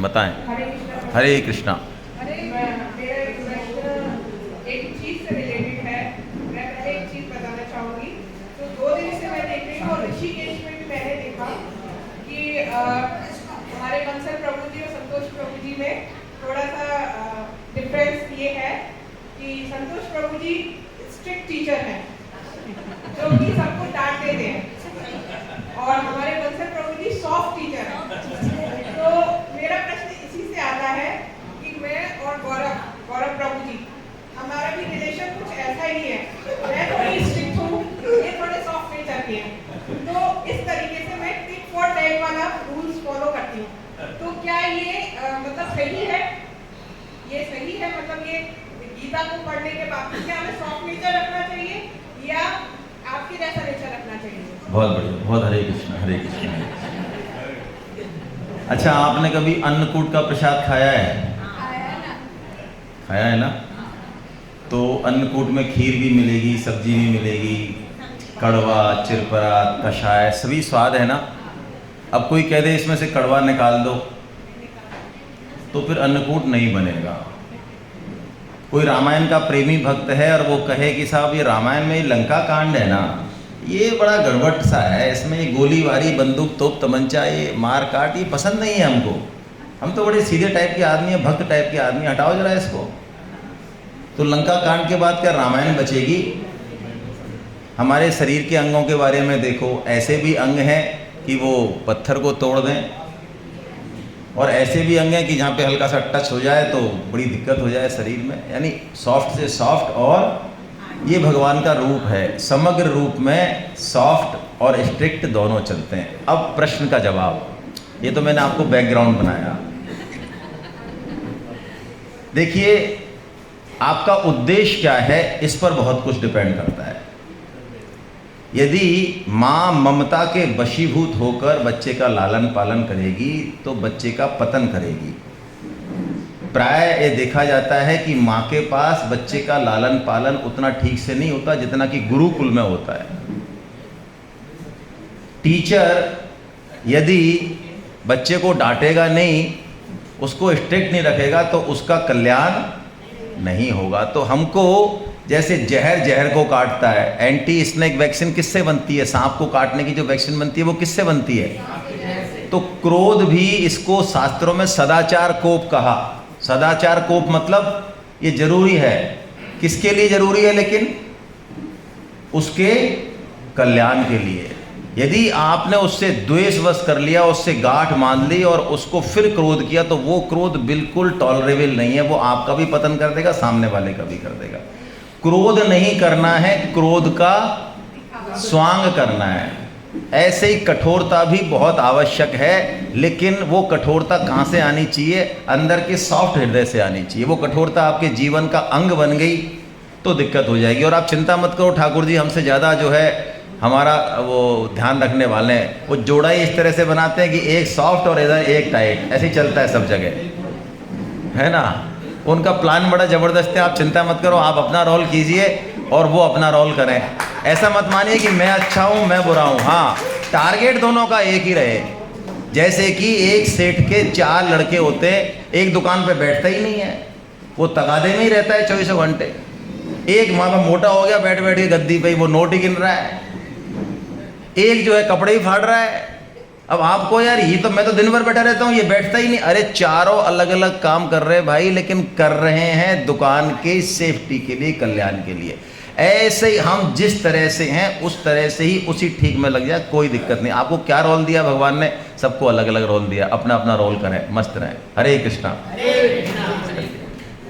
बताएं। हरे कृष्णा। एक चीज से रिलेटेड है। मैं पहले एक चीज बताना चाहूंगी। तो 2 दिन से मैं देख रही हूँ और ऋषिकेश में भी मैंने देखा कि हमारे बंसल प्रभु जी और संतोष प्रभु जी में थोड़ा सा डिफरेंस ये है कि संतोष प्रभु जी स्ट्रिक्ट टीचर हैं जो कि सबको डांट देते हैं और हमारे बंसल प्रभु जी सॉफ्ट टीचर हैं। तो मेरा प्रश्न इसी से आता है कि मैं और गौरव प्रभु जी हमारा भी रिलेशन कुछ ऐसा ही है। मैं थोड़ी स्ट्रिक्ट हूँ, ये थोड़े सॉफ्ट नेचर के हैं। तो इस तरीके से मैं टिक फॉर टैग वाला रूल्स फॉलो करती हूँ। तो क्या ये मतलब सही है? ये सही है? मतलब ये गीता को पढ़ने के बाद क्या हमें सॉफ्ट नेचर रखना चाहिए या आपके जैसा नेचर रखना चाहिए? बहुत बढ़िया, बहुत हरे कृष्ण हरे कृष्ण। अच्छा, आपने कभी अन्नकूट का प्रसाद खाया है? खाया है ना? तो अन्नकूट में खीर भी मिलेगी, सब्जी भी मिलेगी, कड़वा, चिरपरा, कषाय, सभी स्वाद है ना। अब कोई कह दे इसमें से कड़वा निकाल दो तो फिर अन्नकूट नहीं बनेगा। कोई रामायण का प्रेमी भक्त है और वो कहे कि साहब ये रामायण में लंका कांड है ना, ये बड़ा गड़बड़ सा है, इसमें ये गोलीबारी, बंदूक, तोप, तमंचा, ये मार काट, ये पसंद नहीं है हमको। हम तो बड़े सीधे टाइप के आदमी हैं, भक्त टाइप के आदमी, हटाओ जरा इसको। तो लंका कांड के बाद क्या रामायण बचेगी? हमारे शरीर के अंगों के बारे में देखो, ऐसे भी अंग हैं कि वो पत्थर को तोड़ दें और ऐसे भी अंग हैं कि जहाँ पे हल्का सा टच हो जाए तो बड़ी दिक्कत हो जाए शरीर में। यानी सॉफ्ट से सॉफ्ट, और ये भगवान का रूप है। समग्र रूप में सॉफ्ट और स्ट्रिक्ट दोनों चलते हैं। अब प्रश्न का जवाब, ये तो मैंने आपको बैकग्राउंड बनाया। देखिए, आपका उद्देश्य क्या है इस पर बहुत कुछ डिपेंड करता है। यदि माँ ममता के वशीभूत होकर बच्चे का लालन पालन करेगी तो बच्चे का पतन करेगी। प्राय ये देखा जाता है कि माँ के पास बच्चे का लालन पालन उतना ठीक से नहीं होता जितना कि गुरुकुल में होता है। टीचर यदि बच्चे को डांटेगा नहीं, उसको स्ट्रिक्ट नहीं रखेगा तो उसका कल्याण नहीं होगा। तो हमको जैसे जहर को काटता है, एंटी स्नेक वैक्सीन किससे बनती है? सांप को काटने की जो वैक्सीन बनती है वो किससे बनती है? तो क्रोध भी, इसको शास्त्रों में सदाचार कोप कहा। सदाचार कोप मतलब ये जरूरी है। किसके लिए जरूरी है? लेकिन उसके कल्याण के लिए। यदि आपने उससे द्वेषवश कर लिया, उससे गांठ बांध ली और उसको फिर क्रोध किया तो वो क्रोध बिल्कुल टॉलरेबल नहीं है। वो आपका भी पतन कर देगा, सामने वाले का भी कर देगा। क्रोध नहीं करना है, क्रोध का स्वांग करना है। ऐसे ही कठोरता भी बहुत आवश्यक है, लेकिन वो कठोरता कहाँ से आनी चाहिए? अंदर के सॉफ्ट हृदय से आनी चाहिए। वो कठोरता आपके जीवन का अंग बन गई तो दिक्कत हो जाएगी। और आप चिंता मत करो, ठाकुर जी हमसे ज़्यादा जो है हमारा वो ध्यान रखने वाले हैं। वो जोड़ा ही इस तरह से बनाते हैं कि एक सॉफ्ट और इधर एक टाइट, ऐसे ही चलता है सब जगह, है ना। उनका प्लान बड़ा ज़बरदस्त है। आप चिंता मत करो, आप अपना रोल कीजिए और वो अपना रोल करें। ऐसा मत मानिए कि मैं अच्छा हूँ मैं बुरा हूँ। हाँ, टारगेट दोनों का एक ही रहे। जैसे कि एक सेठ के 4 लड़के होते, एक दुकान पे बैठता ही नहीं है, वो तगादे में ही रहता है 24 घंटे। एक वहाँ पर मोटा हो गया, बैठ बैठ के गद्दी पे वो नोट ही गिन रहा है, एक जो है कपड़े ही फाड़ रहा है। अब आपको यार, ये तो मैं तो दिन भर बैठा रहता हूँ, ये बैठता ही नहीं। अरे चारों अलग अलग काम कर रहे हैं भाई, लेकिन कर रहे हैं दुकान के सेफ्टी के लिए, कल्याण के लिए। ऐसे ही हम जिस तरह से हैं उस तरह से ही उसी ठीक में लग जाए, कोई दिक्कत नहीं। आपको क्या रोल दिया भगवान ने? सबको अलग अलग रोल दिया, अपना अपना रोल करें, मस्त रहें। हरे कृष्णा।